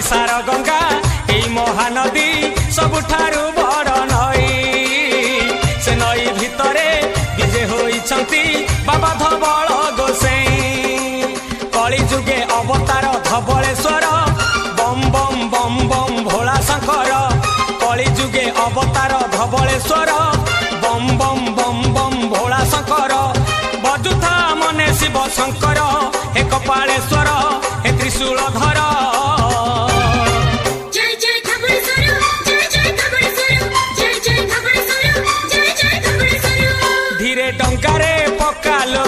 संसार गंगा एई महानदी सबुठारु बड़ नई से नई भितरे विजे होइछंती बाबा धवल गोसाई कली जुगे अवतार धवलेश्वर बम बम बम बम भोला शंकर कली जुगे अवतार धवलेश्वर बम बम बम बम भोला शंकर बजुथा मने शिव शंकर हे कपालेश्वर हे त्रिशूलधर धीरे डंकारे पकालो